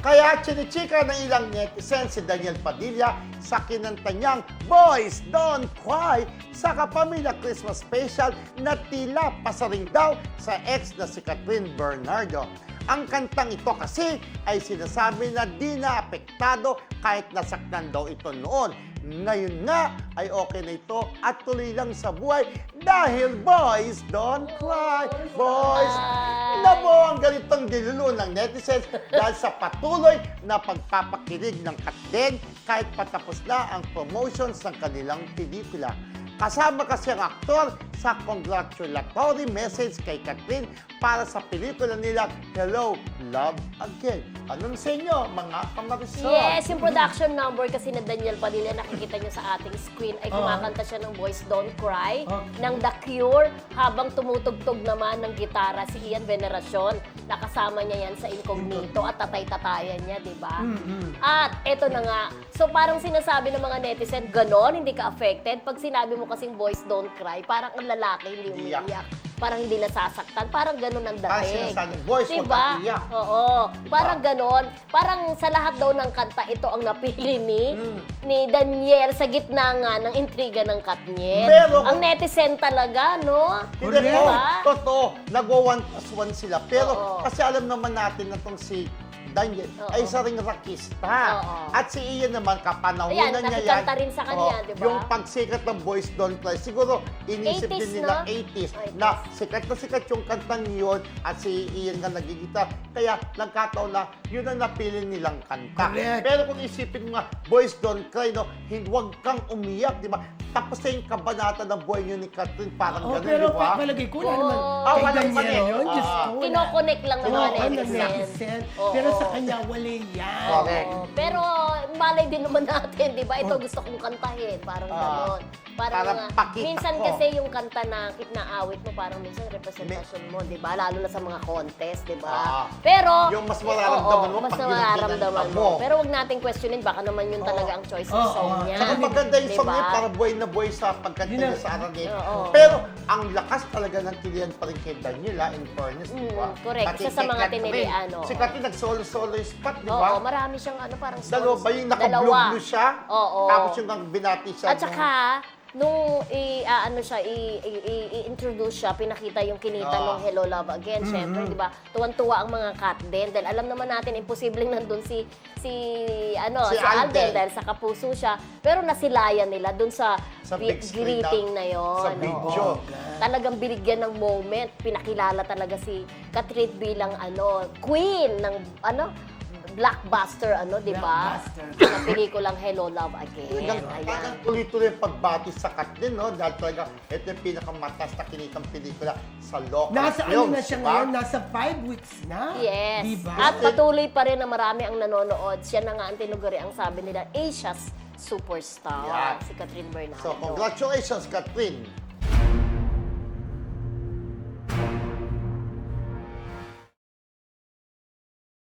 Kaya chinichika ng ilang netizens si Daniel Padilla sa kinanta niyang Boys Don't Cry sa Kapamilya Christmas Special na tila pasaring daw sa ex na si Catherine Bernardo. Ang kantang ito kasi ay sinasabi na di na apektado kahit nasaktan daw ito noon. Ngayon nga ay okay na ito at tuloy lang sa buhay dahil boys don't cry, boys. Nabo ang ganitong dilulo ng netizens dahil sa patuloy na pagpapakilig ng Katden kahit patapos na ang promotions ng kanilang pelikula. Kasama kasi ang aktor sa congratulatory message kay Catherine para sa pelikula nila Hello, Love Again. Ano sa inyo, mga kamarisol? Yes, yung production number kasi na Daniel Padilla, nakikita nyo sa ating screen, ay kumakanta siya ng Boys Don't Cry, ng The Cure, habang tumutugtog naman ng gitara si Ian Veneracion. Nakasama niya yan sa Incognito at tatay-tatayan niya, di ba? At eto na nga, so parang sinasabi ng mga netizen, ganon, hindi ka affected. Pag sinabi mo kasing Boys Don't Cry, parang ang lalaki hindi umiiyak. Parang hindi nasasaktan. Parang ganon ang dating. Sinasabing, boys, huwag kang iyak. Oo. Parang ganon. Parang sa lahat daw ng kanta, ito ang napili ni Daniel sa gitna nga ng intriga ng Katniel. Pero, ang netizen talaga, no? Hindi Diba? po, totoo, nag-1 plus 1 sila. Pero kasi alam naman natin na itong si Daniel ay isa ring rockista. At si Ian naman, kapanahunan Ayan, niya yan. nakikanta rin sa kanya, di ba? Yung pagsikat ng Boys Don't Cry, siguro inisip 80s, din nila no? 80s, 80s. na sikat yung kantang yun at si Ian nga nagigita. Kaya nagkataon na yun ang napili nilang kanta. Correct. Pero kung isipin mo nga, Boys Don't Cry, no, huwag kang umiyak, di ba? Tapos na yung kabanata ng buhay niyo ni Catherine, parang gano'n, Pero di ba? palagay ko na naman, walang kay Daniel mali. yun, Diyos ko. Kino-connect lang ng mga netizen. netizen. Oo. Pero sa kanya, wala yan. Correct. Pero malay din naman natin, di ba? Ito gusto kong kantahin. Parang gano'n. Parang pakita minsan ko. kasi yung kanta na inaawit mo, parang minsan representasyon mo, di ba? Lalo na sa mga contest, di ba? Pero, yung mas mararamdaman mo mas pag yun ang mararamdaman kinanta mo. mo. Pero wag nating questionin, baka naman yun talaga ang choice ng song niya. Saka maganda yung song Diba? niya, para buhay na buhay sa pagkanta niya sa Aranete. Oo. Pero ang lakas talaga ng tilihan pa rin kay Daniela, in fairness, di ba? correct. Pati Isa sa kay mga Catherine. tinilian, oo. Si Catherine nag-solo-solo yung spot, di Oo, ba? marami siyang parang Dalawa ba yung Dalawa. naka-blue siya? Oo. Tapos yung binati siya. At saka, nung i-introduce siya, pinakita yung kinita ng Hello, Love Again. Siyempre, di ba? Tuwan-tuwa ang mga Katden. Dahil alam naman natin, imposibleng nandun si Alden dahil sa kapuso siya. Pero nasilayan nila dun sa big screen greeting na yon. sa video. Talagang binigyan ng moment. Pinakilala talaga si Catherine bilang queen ng blockbuster, di ba? Sa pelikulang Hello, Love Again. Talagang tuloy-tuloy yung pagbati sa Catherine, no? Dahil talaga, ito yung pinakamataas na kinikang pelikula sa local Nasa films, ano na siya diba? ngayon? Nasa 5 weeks na. Yes. Diba? At patuloy pa rin na marami ang nanonood. Siya na nga ang tinuguri ang sabi nila, Asia's superstar. Yeah. Si Catherine Bernardo. So, congratulations, Catherine.